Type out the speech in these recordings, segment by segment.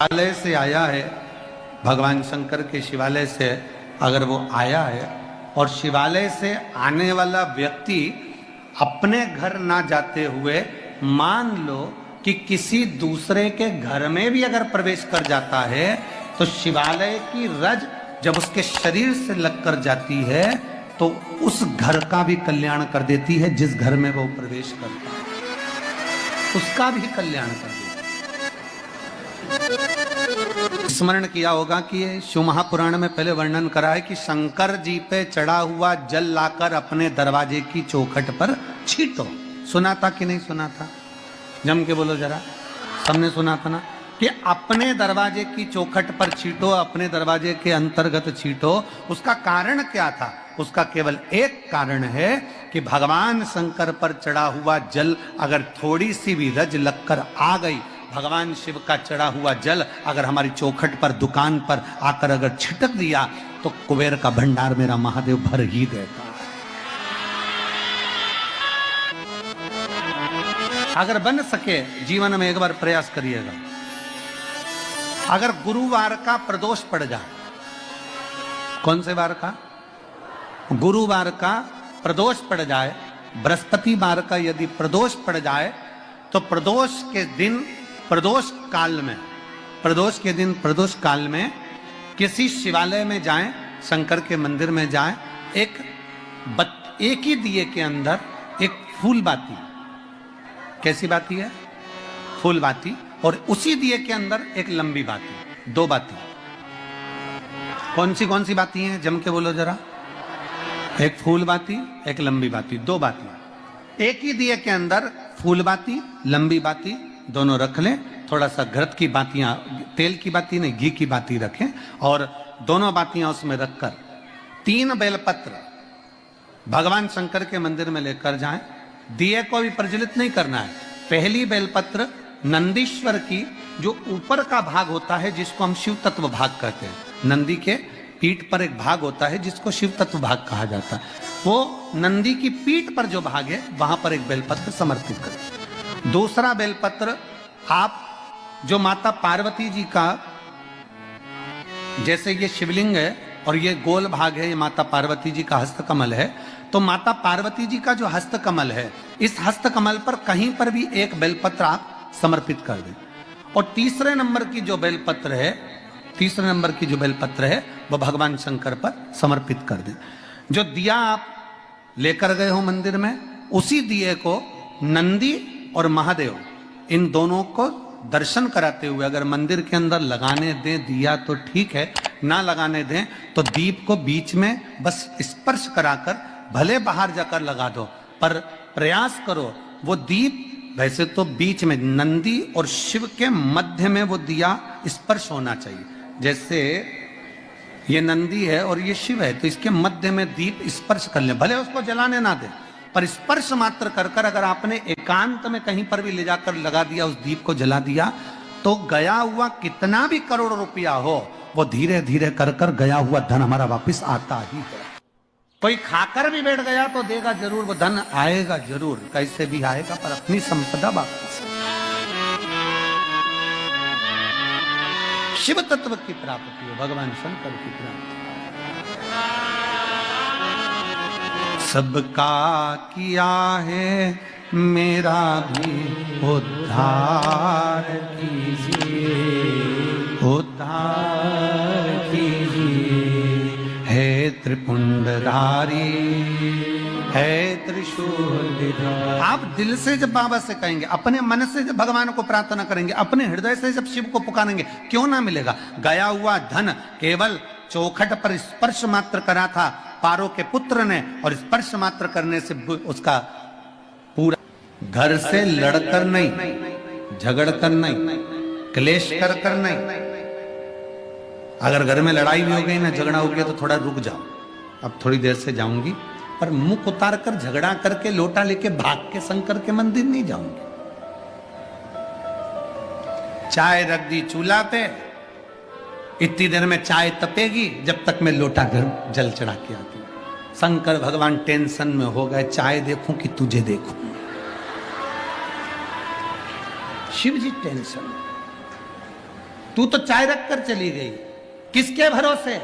शिवालय से आया है, भगवान शंकर के शिवालय से अगर वो आया है और शिवालय से आने वाला व्यक्ति अपने घर ना जाते हुए मान लो कि किसी दूसरे के घर में भी अगर प्रवेश कर जाता है तो शिवालय की रज जब उसके शरीर से लगकर जाती है तो उस घर का भी कल्याण कर देती है, जिस घर में वो प्रवेश करता है उसका भी कल्याण कर देती है। स्मरण किया होगा कि ये शिव महापुराण में पहले वर्णन करा है कि शंकर जी पे चढ़ा हुआ जल लाकर अपने दरवाजे की चौखट पर छींटो। सुना था कि नहीं सुना था? जम के बोलो जरा, सबने सुना था ना कि अपने दरवाजे की चौखट पर छींटो, अपने दरवाजे के अंतर्गत छींटो। उसका कारण क्या था? उसका केवल एक कारण है कि भगवान शंकर पर चढ़ा हुआ जल अगर थोड़ी सी भी रज लगकर आ गई, भगवान शिव का चढ़ा हुआ जल अगर हमारी चौखट पर दुकान पर आकर अगर छिटक दिया तो कुबेर का भंडार मेरा महादेव भर ही देता है। अगर बन सके जीवन में एक बार प्रयास करिएगा। अगर गुरुवार का प्रदोष पड़ जाए, कौन से वार का? गुरुवार का प्रदोष पड़ जाए, बृहस्पतिवार का यदि प्रदोष पड़ जाए तो प्रदोष के दिन प्रदोष काल में, प्रदोष के दिन प्रदोष काल में किसी शिवालय में जाएं, शंकर के मंदिर में जाएं, एक ही दिए के अंदर एक फूल बाती, कैसी बाती है? फूल बाती, और उसी दिए के अंदर एक लंबी बाती, दो बाती। कौन सी बाती हैं? जम के बोलो जरा। एक फूल बाती, एक लंबी बाती, दो बाती। एक ही दिए के अंदर फूल बाती, लंबी बाती दोनों रख लें। थोड़ा सा घृत की बातियां, तेल की बाती नहीं, घी की बाती रखें और दोनों बातियां उसमें रखकर 3 बेलपत्र भगवान शंकर के मंदिर में लेकर जाएं। दिए को भी प्रज्वलित नहीं करना है। पहली बेलपत्र नंदीश्वर की जो ऊपर का भाग होता है जिसको हम शिव तत्व भाग कहते हैं, नंदी के पीठ पर एक भाग होता है जिसको शिव तत्व भाग कहा जाता है, वो नंदी की पीठ पर जो भाग है वहां पर एक बेलपत्र समर्पित करें। दूसरा बेलपत्र आप जो माता पार्वती जी का, जैसे ये शिवलिंग है और ये गोल भाग है, ये माता पार्वती जी का हस्तकमल है, तो माता पार्वती जी का जो हस्तकमल है, इस हस्तकमल पर कहीं पर भी एक बेलपत्र आप समर्पित कर दें। और तीसरे नंबर की जो बेलपत्र है वो भगवान शंकर पर समर्पित कर दें। जो दिया आप लेकर गए हो मंदिर में, उसी दिए को नंदी और महादेव इन दोनों को दर्शन कराते हुए अगर मंदिर के अंदर लगाने दें दिया तो ठीक है, ना लगाने दें तो दीप को बीच में बस स्पर्श कराकर भले बाहर जाकर लगा दो, पर प्रयास करो वो दीप, वैसे तो बीच में नंदी और शिव के मध्य में वो दिया स्पर्श होना चाहिए। जैसे ये नंदी है और ये शिव है तो इसके मध्य में दीप स्पर्श कर ले, भले उसको जलाने ना दे पर स्पर्श मात्र कर कर अगर आपने एकांत में कहीं पर भी ले जाकर लगा दिया, उस दीप को जला दिया, तो गया हुआ कितना भी करोड़ रुपया हो वो धीरे धीरे कर कर गया हुआ धन हमारा वापस आता ही है। कोई खाकर भी बैठ गया तो देगा जरूर, वो धन आएगा जरूर, कैसे भी आएगा पर अपनी संपदा वापस। शिव तत्व की प्राप्ति है, भगवान शंकर की प्राप्ति। सबका किया है मेरा भी उद्धार कीजिए, उद्धार कीजिए। है त्रिपुंडधारी, है त्रिशूलधारी। आप दिल से जब बाबा से कहेंगे, अपने मन से जब भगवान को प्रार्थना करेंगे, अपने हृदय से जब शिव को पुकारेंगे, क्यों ना मिलेगा? गया हुआ धन केवल चौखट पर स्पर्श मात्र करा था पारो के पुत्र ने, और स्पर्श मात्र करने से उसका पूरा, घर से लड़कर नहीं, झगड़कर नहीं, क्लेश कर कर नहीं। अगर घर में लड़ाई भी हो गई ना, झगड़ा हो गया तो थोड़ा रुक जाओ, अब थोड़ी देर से जाऊंगी, पर मुख उतार कर झगड़ा करके लोटा लेके भाग के शंकर के मंदिर नहीं जाऊंगी। चाय रख दी चूल्हा पे, इतनी देर में चाय तपेगी जब तक मैं लोटा घर जल चढ़ा के आती हूँ। शंकर भगवान टेंशन में हो गए, चाय देखूं कि तुझे देखूं। शिव जी टेंशन। तू तो चाय रखकर चली गई, किसके भरोसे?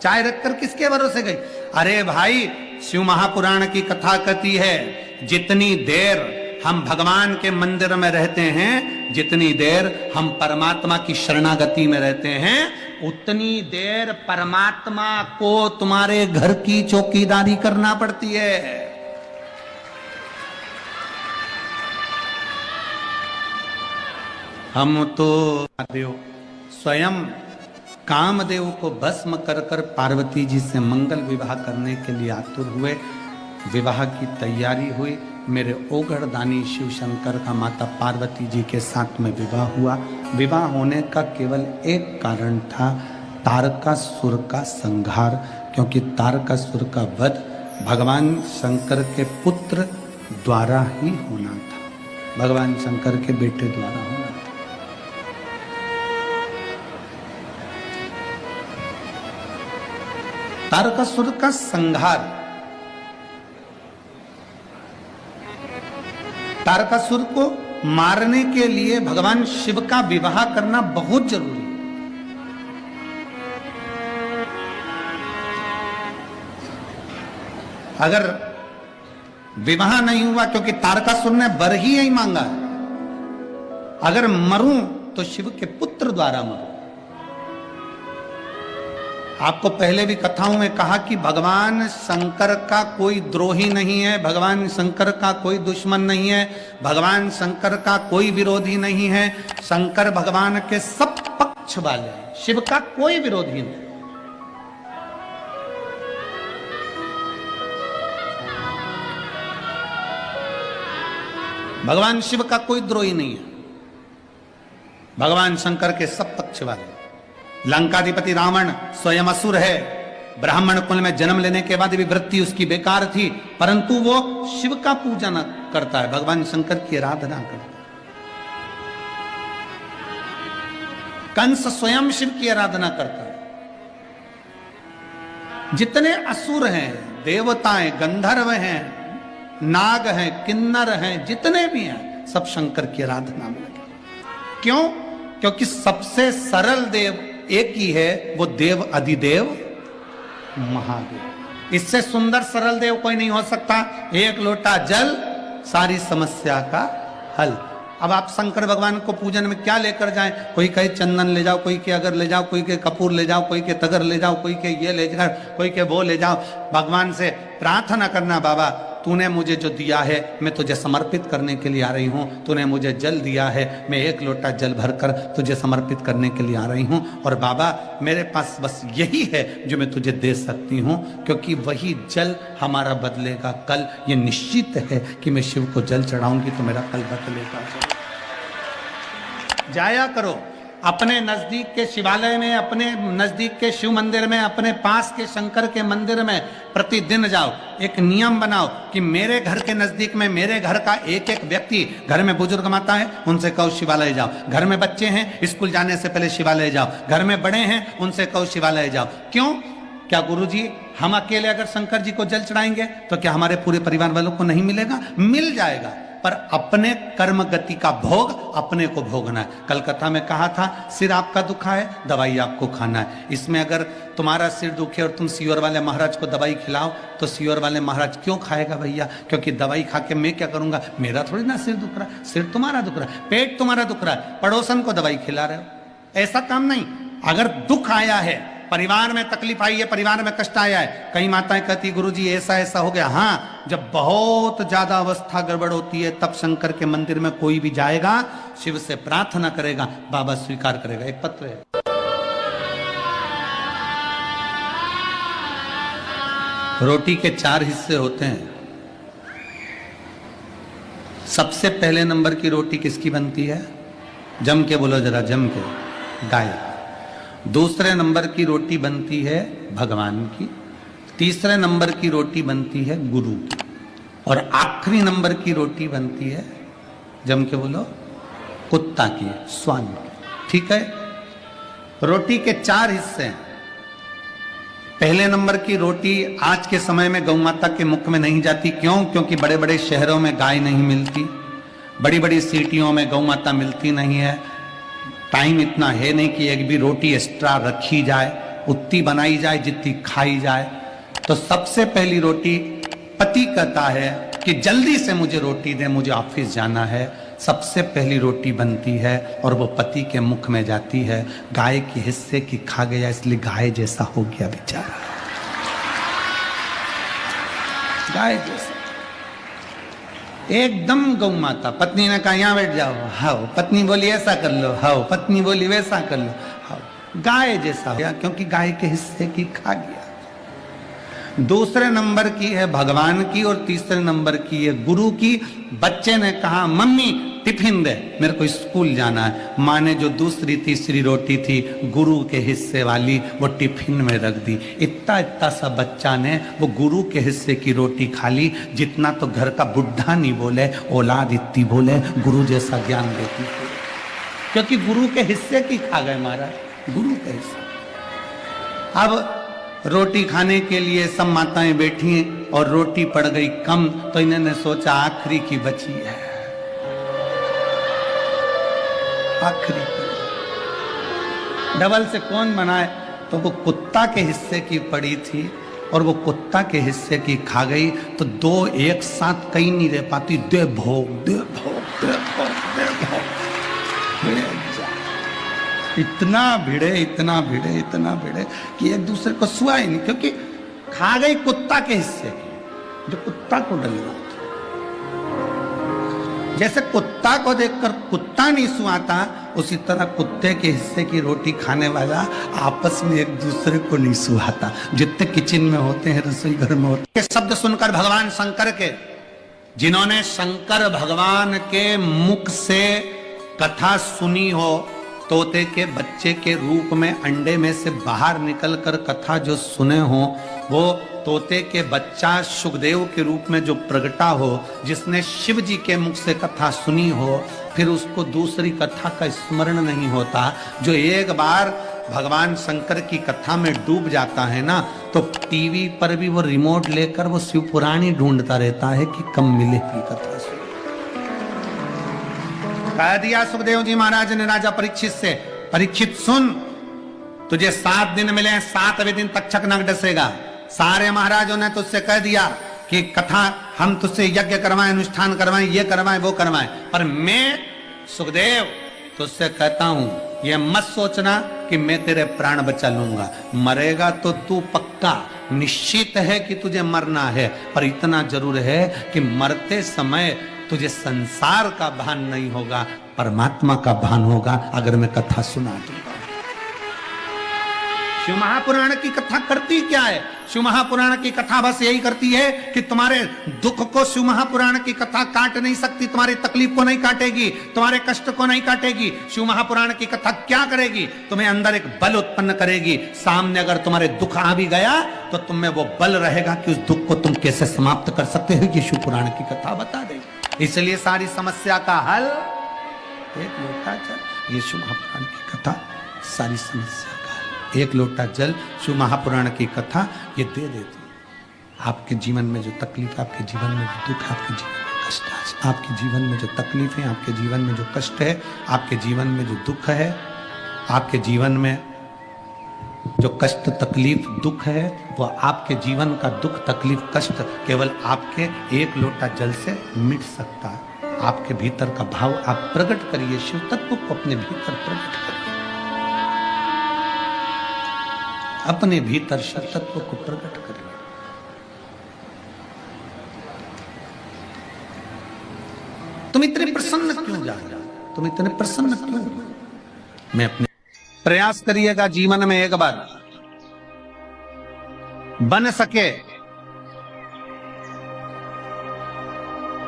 चाय रखकर किसके भरोसे गई? अरे भाई, शिव महापुराण की कथा कहती है, जितनी देर हम भगवान के मंदिर में रहते हैं, जितनी देर हम परमात्मा की शरणागति में रहते हैं, उतनी देर परमात्मा को तुम्हारे घर की चौकीदारी करना पड़ती है। हम तो स्वयं कामदेव को भस्म कर कर पार्वती जी से मंगल विवाह करने के लिए आतुर हुए। विवाह की तैयारी हुई। मेरे ओगढ़दानी शिव शंकर का माता पार्वती जी के साथ में विवाह हुआ। विवाह होने का केवल एक कारण था, तारकासुर का संहार, क्योंकि तारकासुर का वध भगवान शंकर के पुत्र द्वारा ही होना था, भगवान शंकर के बेटे द्वारा होना था। तारकासुर का संहार, तारकासुर को मारने के लिए भगवान शिव का विवाह करना बहुत जरूरी है। अगर विवाह नहीं हुआ, क्योंकि तारकासुर ने वर ही यही मांगा है, अगर मरूं तो शिव के पुत्र द्वारा मरूं। आपको पहले भी कथाओं में कहा कि भगवान शंकर का कोई द्रोही नहीं है, भगवान शंकर का कोई दुश्मन नहीं है, भगवान शंकर का कोई विरोधी नहीं है। शंकर भगवान के सब पक्ष वाले हैं, शिव का कोई विरोधी नहीं। भगवान शिव का कोई द्रोही नहीं है, भगवान शंकर के सब पक्ष वाले। लंकाधिपति रावण स्वयं असुर है, ब्राह्मण कुल में जन्म लेने के बाद भी वृत्ति उसकी बेकार थी, परंतु वो शिव का पूजन करता है, भगवान शंकर की आराधना करता है। कंस स्वयं शिव की आराधना करता है। जितने असुर हैं, देवताएं, गंधर्व हैं, नाग हैं, किन्नर हैं, जितने भी हैं, सब शंकर की आराधना में लगे। क्यों? क्योंकि सबसे सरल देव एक ही है, वो देव अधिदेव महादेव। इससे सुंदर सरल देव कोई नहीं हो सकता। एक लोटा जल, सारी समस्या का हल। अब आप शंकर भगवान को पूजन में क्या लेकर जाएं? कोई कहे चंदन ले जाओ, कोई के अगर ले जाओ, कोई के कपूर ले जाओ, कोई के तगर ले जाओ, कोई के ये ले जाओ, कोई के वो ले जाओ। भगवान से प्रार्थना करना, बाबा तूने मुझे जो दिया है मैं तुझे समर्पित करने के लिए आ रही हूँ। तूने मुझे जल दिया है, मैं एक लोटा जल भरकर तुझे समर्पित करने के लिए आ रही हूँ। और बाबा मेरे पास बस यही है जो मैं तुझे दे सकती हूँ, क्योंकि वही जल हमारा बदलेगा कल। ये निश्चित है कि मैं शिव को जल चढ़ाऊंगी तो मेरा कल बदलेगा। जाया करो अपने नजदीक के शिवालय में, अपने नजदीक के शिव मंदिर में, अपने पास के शंकर के मंदिर में प्रतिदिन जाओ। एक नियम बनाओ कि मेरे घर के नजदीक में, मेरे घर का एक एक व्यक्ति, घर में बुजुर्ग माता है उनसे कहो शिवालय जाओ, घर में बच्चे हैं स्कूल जाने से पहले शिवालय जाओ, घर में बड़े हैं उनसे कहो शिवालय जाओ। क्यों? क्या गुरुजी हम अकेले अगर शंकर जी को जल चढ़ाएंगे तो क्या हमारे पूरे परिवार वालों को नहीं मिलेगा? मिल जाएगा, पर अपने कर्म गति का भोग अपने को भोगना है। कल कथा में कहा था, सिर आपका दुखा है, दवाई आपको खाना है। इसमें अगर तुम्हारा सिर दुखे और तुम सियोर वाले महाराज को दवाई खिलाओ तो सियोर वाले महाराज क्यों खाएगा भैया? क्योंकि दवाई खा के मैं क्या करूंगा? मेरा थोड़ी ना सिर दुख रहा है, सिर तुम्हारा दुख रहा है, पेट तुम्हारा दुख रहा है, पड़ोसन को दवाई खिला रहे हो। ऐसा काम नहीं। अगर दुख आया है, परिवार में तकलीफ आई है, परिवार में कष्ट आया है, कई माताएं कहती गुरुजी ऐसा ऐसा हो गया। हाँ, जब बहुत ज्यादा अवस्था गड़बड़ होती है तब शंकर के मंदिर में कोई भी जाएगा, शिव से प्रार्थना करेगा, बाबा स्वीकार करेगा। एक पत्र है, रोटी के 4 हिस्से होते हैं। सबसे पहले नंबर की रोटी किसकी बनती है? जम के बोलो जरा, जम के, गाय। दूसरे नंबर की रोटी बनती है भगवान की, तीसरे नंबर की रोटी बनती है गुरु की, और आखिरी नंबर की रोटी बनती है, जम के बोलो, कुत्ता की, स्वान की। ठीक है? रोटी के 4 हिस्से हैं। पहले नंबर की रोटी आज के समय में गौ माता के मुख में नहीं जाती। क्यों? क्योंकि बड़े बड़े शहरों में गाय नहीं मिलती, बड़ी बड़ी सिटियों में गौ माता मिलती नहीं है। टाइम इतना है नहीं कि एक भी रोटी एक्स्ट्रा रखी जाए, उतनी बनाई जाए जितनी खाई जाए। तो सबसे पहली रोटी पति कहता है कि जल्दी से मुझे रोटी दे, मुझे ऑफिस जाना है। सबसे पहली रोटी बनती है और वो पति के मुख में जाती है। गाय के हिस्से की खा गया, इसलिए गाय जैसा हो गया बेचारा, गाय जैसा एकदम गौ माता। पत्नी ने कहा यहां बैठ जाओ, हाओ। पत्नी बोली ऐसा कर लो, हाओ। पत्नी बोली वैसा कर लो, हाओ। गाय जैसा हो गया, क्योंकि गाय के हिस्से की खा गया। दूसरे नंबर की है भगवान की और तीसरे नंबर की है गुरु की। बच्चे ने कहा मम्मी टिफिन दे, मेरे को स्कूल जाना है। माँ ने जो दूसरी तीसरी रोटी थी गुरु के हिस्से वाली, वो टिफिन में रख दी। इतना इतना सा बच्चा ने वो गुरु के हिस्से की रोटी खा ली, जितना तो घर का बुढ़ा नहीं बोले, औलाद इतनी बोले गुरु जैसा ज्ञान देती, क्योंकि गुरु के हिस्से की खा गए महाराज, गुरु के हिस्से। अब रोटी खाने के लिए सब माताएं बैठी हैं और रोटी पड़ गई कम, तो इन्होंने सोचा आखिरी की बची है, आखिरी डबल से कौन बनाए। तो वो कुत्ता के हिस्से की पड़ी थी और वो कुत्ता के हिस्से की खा गई। तो दो एक साथ कहीं नहीं रह पाती, दे भोग दे भोग दे भोग दे भोग, इतना भिड़े इतना भिड़े इतना भिड़े कि एक दूसरे को सुआ ही नहीं, क्योंकि खा गई कुत्ता के हिस्से की, जो कुत्ता को डल रहा था। जैसे कुत्ता को देखकर कुत्ता नहीं सुआता, उसी तरह कुत्ते के हिस्से की रोटी खाने वाला आपस में एक दूसरे को नहीं सुहाता। जितने किचन में होते हैं, रसोई घर में होते हैं, शब्द सुनकर भगवान शंकर के, जिन्होंने शंकर भगवान के मुख से कथा सुनी हो, तोते के बच्चे के रूप में अंडे में से बाहर निकलकर कथा जो सुने हो, वो तोते के बच्चा सुखदेव के रूप में जो प्रगटा हो, जिसने शिव जी के मुख से कथा सुनी हो, फिर उसको दूसरी कथा का स्मरण नहीं होता। जो एक बार भगवान शंकर की कथा में डूब जाता है ना, तो टीवी पर भी वो रिमोट लेकर वो शिव पुराणी ढूंढता रहता है कि कब मिलेगी कथा सुन। कह दिया सुखदेव जी महाराज ने राजा परीक्षित से, परीक्षित सुन, तुझे 7 दिन मिले, 7वें दिन तक छक न डसेगा। सारे महाराजों ने तुझसे कह दिया कि कथा हम तुझसे यज्ञ करवाएं, अनुष्ठान करवाएं, ये करवाएं वो करवाएं, पर मैं सुखदेव तुझसे कहता हूं, ये मत सोचना कि मैं तेरे प्राण बचा लूंगा। मरेगा तो तू पक्का, निश्चित है कि तुझे मरना है, पर इतना जरूर है कि मरते समय तुझे संसार का भान नहीं होगा, परमात्मा का भान होगा अगर मैं कथा सुना दूंगा। शिव महापुराण की कथा करती क्या है? शिव महापुराण की कथा बस यही करती है कि तुम्हारे दुख को शिव महापुराण की कथा काट नहीं सकती, तुम्हारी तकलीफ को नहीं काटेगी, तुम्हारे कष्ट को नहीं काटेगी। शिव महापुराण की कथा क्या करेगी? तुम्हें अंदर एक बल उत्पन्न करेगी। सामने अगर तुम्हारे दुख आ भी गया तो तुम में वो बल रहेगा कि उस दुख को तुम कैसे समाप्त कर सकते हो, ये शिव पुराण की कथा बता देगी। इसलिए सारी समस्या का हल एक लोटा जल। ये शिव महापुराण की कथा सारी समस्या का हल। एक लोटा जल शिव महापुराण की कथा ये दे देती है। आपके जीवन में जो तकलीफ, आपके जीवन में जो दुख, आपके जीवन में कष्ट है, आपके जीवन में जो तकलीफ है, आपके जीवन में जो कष्ट है, आपके जीवन में जो दुख है, आपके जीवन में जो कष्ट तकलीफ दुख है, वो आपके जीवन का दुख तकलीफ कष्ट केवल आपके एक लोटा जल से मिट सकता है। आपके भीतर का भाव आप प्रकट करिए, शिव तत्व को अपने भीतर प्रकट करिए, अपने भीतर शिव तत्व को प्रकट करिए। तुम इतने प्रसन्न क्यों जा रहे हो? तुम इतने प्रसन्न क्यों? मैं अपने प्रयास करिएगा जीवन में एक बार बन सके,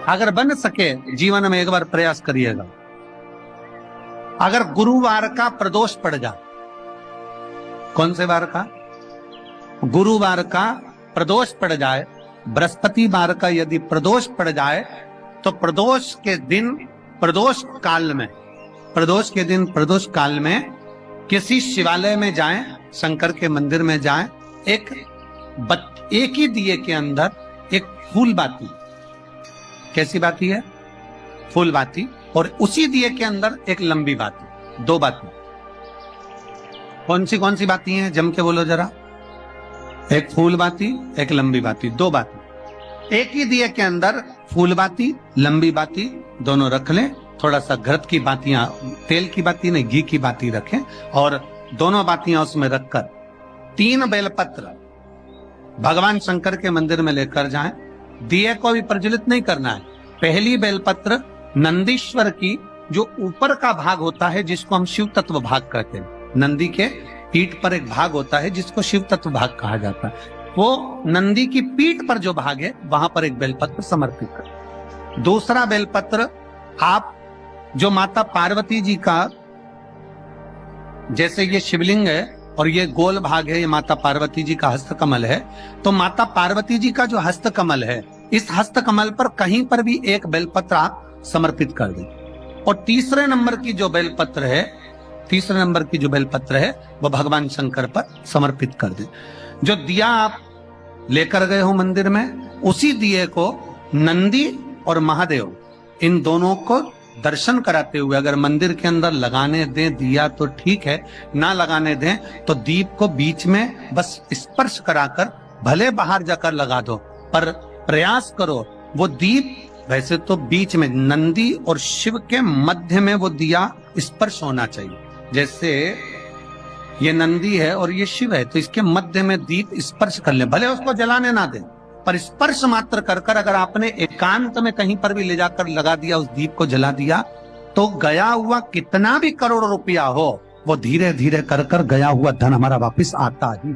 अगर बन सके जीवन में एक बार प्रयास करिएगा। अगर गुरुवार का प्रदोष पड़ जाए, कौन से वार का? गुरुवार का प्रदोष पड़ जाए, बृहस्पतिवार का यदि प्रदोष पड़ जाए, तो प्रदोष के दिन प्रदोष काल में, प्रदोष के दिन प्रदोष काल में किसी शिवालय में जाएं, शंकर के मंदिर में जाएं, एक ही दिए के अंदर एक फूल बाती, कैसी बाती है? फूल बाती, और उसी दिए के अंदर एक लंबी बाती, दो बाती। कौन सी बाती हैं? जम के बोलो जरा। एक फूल बाती, एक लंबी बाती, दो बाती। एक ही दिए के अंदर फूल बाती, लंबी बाती दोनों रख लें। थोड़ा सा घृत की बातियां, तेल की बाती नहीं, घी की बाती रखें और दोनों बातियां उसमें रखकर 3 बेलपत्र भगवान शंकर के मंदिर में लेकर जाएं। दिए को भी प्रज्वलित नहीं करना है। पहली बेलपत्र नंदीश्वर की जो ऊपर का भाग होता है, जिसको हम शिव तत्व भाग कहते हैं। नंदी के पीठ पर एक भाग होता है जिसको शिव तत्व भाग कहा जाता है। वो नंदी की पीठ पर जो भाग है वहां पर एक बेलपत्र समर्पित करें। दूसरा बेलपत्र आप जो माता पार्वती जी का, जैसे ये शिवलिंग है और ये गोल भाग है, ये माता पार्वती जी का हस्तकमल है, तो माता पार्वती जी का जो हस्तकमल है, इस हस्तकमल पर कहीं पर भी एक बेलपत्र आप समर्पित कर दें। और तीसरे नंबर की जो बेलपत्र है वो भगवान शंकर पर समर्पित कर दें। जो दिया आप लेकर गए हो मंदिर में, उसी दिए को नंदी और महादेव इन दोनों को दर्शन कराते हुए अगर मंदिर के अंदर लगाने दें दिया तो ठीक है, ना लगाने दें तो दीप को बीच में बस स्पर्श कराकर भले बाहर जाकर लगा दो, पर प्रयास करो वो दीप, वैसे तो बीच में नंदी और शिव के मध्य में वो दिया स्पर्श होना चाहिए। जैसे ये नंदी है और ये शिव है, तो इसके मध्य में दीप स्पर्श कर ले, भले उसको जलाने ना दे, पर स्पर्श मात्र कर कर अगर आपने एकांत में कहीं पर भी ले जाकर लगा दिया, उस दीप को जला दिया, तो गया हुआ कितना भी करोड़ रुपया हो, वो धीरे धीरे कर कर गया हुआ धन हमारा वापस आता ही।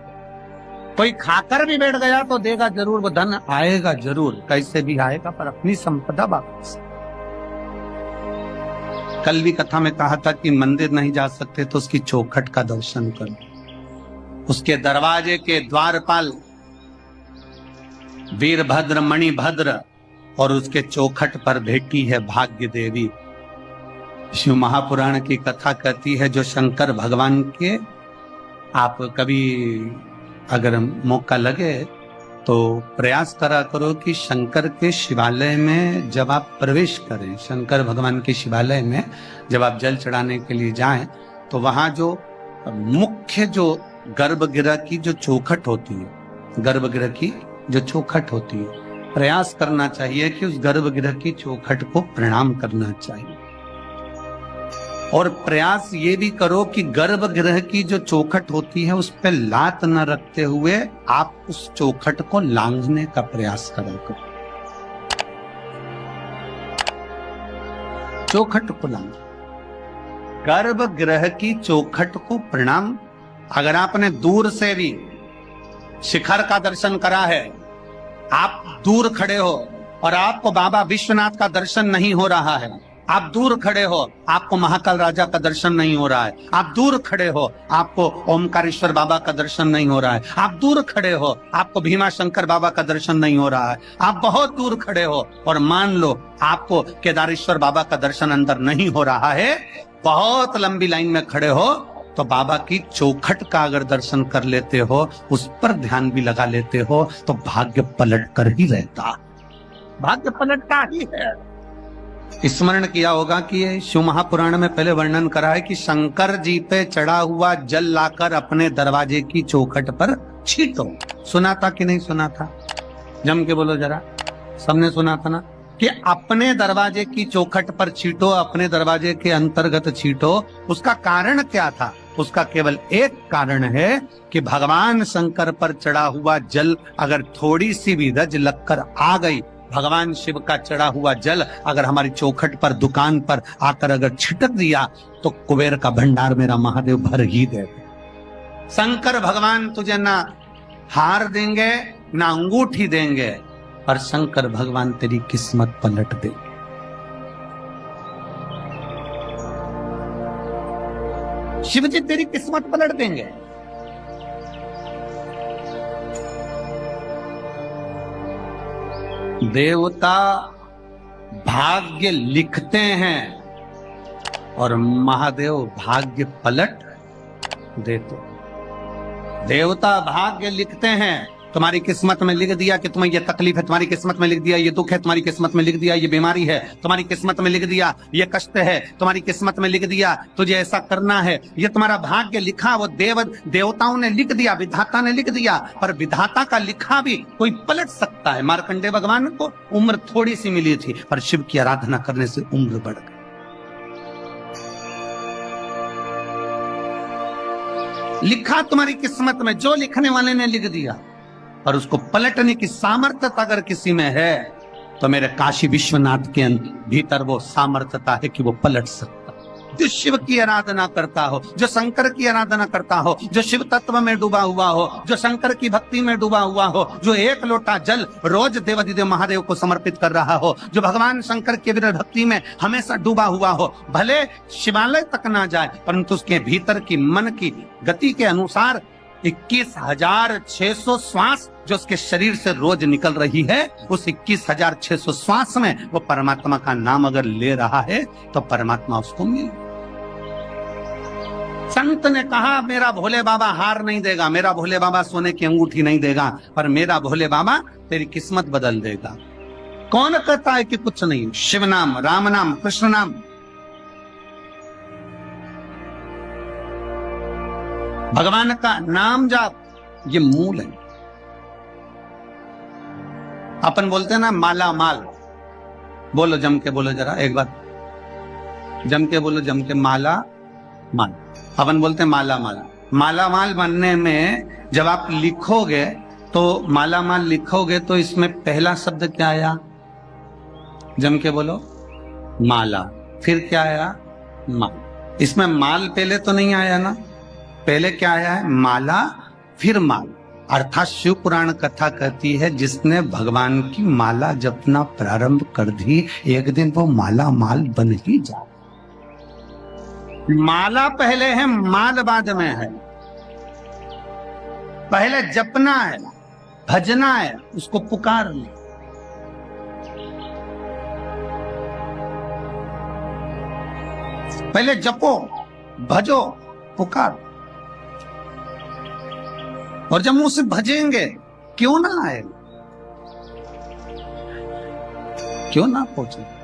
कोई खाकर भी बैठ गया तो देगा जरूर, वो धन आएगा जरूर, कैसे भी आएगा, पर अपनी संपदा वापस। कल भी कथा में कहा था कि मंदिर नहीं जा सकते तो उसकी चौखट का दर्शन करो। उसके दरवाजे के द्वारपाल वीरभद्र मणिभद्र और उसके चौखट पर बैठी है भाग्य देवी। शिव महापुराण की कथा कहती है जो शंकर भगवान के, आप कभी अगर मौका लगे तो प्रयास करा करो कि शंकर के शिवालय में जब आप प्रवेश करें, शंकर भगवान के शिवालय में जब आप जल चढ़ाने के लिए जाएं, तो वहां जो मुख्य जो गर्भगृह की जो चौखट होती है, गर्भगृह की जो चौखट होती है, प्रयास करना चाहिए कि उस गर्भगृह की चौखट को प्रणाम करना चाहिए। और प्रयास ये भी करो कि गर्भगृह की जो चौखट होती है उस पर लात न रखते हुए आप उस चौखट को लांघने का प्रयास करो। चौखट को लांघ, गर्भगृह की चौखट को प्रणाम। अगर आपने दूर से भी शिखर का दर्शन करा है, आप दूर खड़े हो और आपको बाबा विश्वनाथ का दर्शन नहीं हो रहा है, आप दूर खड़े हो आपको महाकाल राजा का दर्शन नहीं हो रहा है, आप दूर खड़े हो आपको ओमकारेश्वर बाबा का दर्शन नहीं हो रहा है, आप दूर खड़े हो आपको भीमा शंकर बाबा का दर्शन नहीं हो रहा है, आप बहुत दूर खड़े हो और मान लो आपको केदारेश्वर बाबा का दर्शन अंदर नहीं हो रहा है, बहुत लंबी लाइन में खड़े हो, तो बाबा की चौखट का अगर दर्शन कर लेते हो, उस पर ध्यान भी लगा लेते हो, तो भाग्य पलट कर ही रहता, भाग्य पलटता ही है। स्मरण किया होगा कि ये शिव महापुराण में पहले वर्णन करा है कि शंकर जी पे चढ़ा हुआ जल लाकर अपने दरवाजे की चौखट पर छींटो। सुना था कि नहीं सुना था? जम के बोलो जरा, सबने सुना था ना कि अपने दरवाजे की चौखट पर छींटो, अपने दरवाजे के अंतर्गत छींटो। उसका कारण क्या था? उसका केवल एक कारण है कि भगवान शंकर पर चढ़ा हुआ जल अगर थोड़ी सी भी रज लगकर आ गई, भगवान शिव का चढ़ा हुआ जल अगर हमारी चौखट पर, दुकान पर आकर अगर छिटक दिया, तो कुबेर का भंडार मेरा महादेव भर ही दे। शंकर भगवान तुझे ना हार देंगे ना अंगूठी देंगे, पर शंकर भगवान तेरी किस्मत पलट देंगे। शिव जी तेरी किस्मत पलट देंगे। देवता भाग्य लिखते हैं और महादेव भाग्य पलट देते। देवता भाग्य लिखते हैं तुम्हारी किस्मत में लिख दिया कि तुम्हें ये तकलीफ है, तुम्हारी किस्मत में लिख दिया ये दुख है, तुम्हारी किस्मत में लिख दिया ये बीमारी है, तुम्हारी किस्मत में लिख दिया ये कष्ट है, तुम्हारी किस्मत में लिख दिया तुझे ऐसा करना है, ये तुम्हारा भाग्य लिखा, वो देवताओं ने लिख दिया, विधाता ने लिख दिया। पर विधाता का लिखा भी कोई पलट सकता है। मार्कंडेय भगवान को उम्र थोड़ी सी मिली थी, पर शिव की आराधना करने से उम्र बढ़ गई। लिखा तुम्हारी किस्मत में, जो लिखने वाले ने लिख दिया, पर उसको पलटने की सामर्थ्यता अगर किसी में है तो मेरे काशी विश्वनाथ के भीतर वो सामर्थ्यता है कि वो पलट सकता। जो शिव की आराधना करता हो, जो शंकर की आराधना करता हो, जो शिव तत्व में डूबा हुआ हो, जो शंकर की भक्ति में डूबा हुआ हो, जो एक लोटा जल रोज देवाधिदेव महादेव को समर्पित कर रहा हो, जो भगवान शंकर की भक्ति में हमेशा डूबा हुआ हो, भले शिवालय तक ना जाए परंतु उसके भीतर की मन की गति के अनुसार 21,600 श्वास जो उसके शरीर से रोज निकल रही है, उस 21,600 श्वास में वो परमात्मा का नाम अगर ले रहा है तो परमात्मा उसको मिल। संत ने कहा मेरा भोले बाबा हार नहीं देगा, मेरा भोले बाबा सोने की अंगूठी नहीं देगा, पर मेरा भोले बाबा तेरी किस्मत बदल देगा। कौन कहता है कि कुछ नहीं? शिव नाम, राम नाम, कृष्ण नाम, भगवान का नाम जाप, ये मूल है। अपन बोलते हैं ना माला माल, बोलो जम के बोलो जरा एक बार, जम के बोलो, जम के माला माल। अपन बोलते हैं माला माल। माला माल बनने में जब आप लिखोगे तो माला माल लिखोगे तो इसमें पहला शब्द क्या आया? जम के बोलो माला। फिर क्या आया? माल। इसमें माल पहले तो नहीं आया ना, पहले क्या आया है? माला, फिर माल। अर्थात शिव पुराण कथा कहती है जिसने भगवान की माला जपना प्रारंभ कर दी, एक दिन वो माला माल बन ही जाए। माला पहले है, माल बाद में है। पहले जपना है, भजना है, उसको पुकारना। पहले जपो, भजो, पुकारो। और जब मुझसे भजेंगे क्यों ना आए, क्यों ना पहुंचे।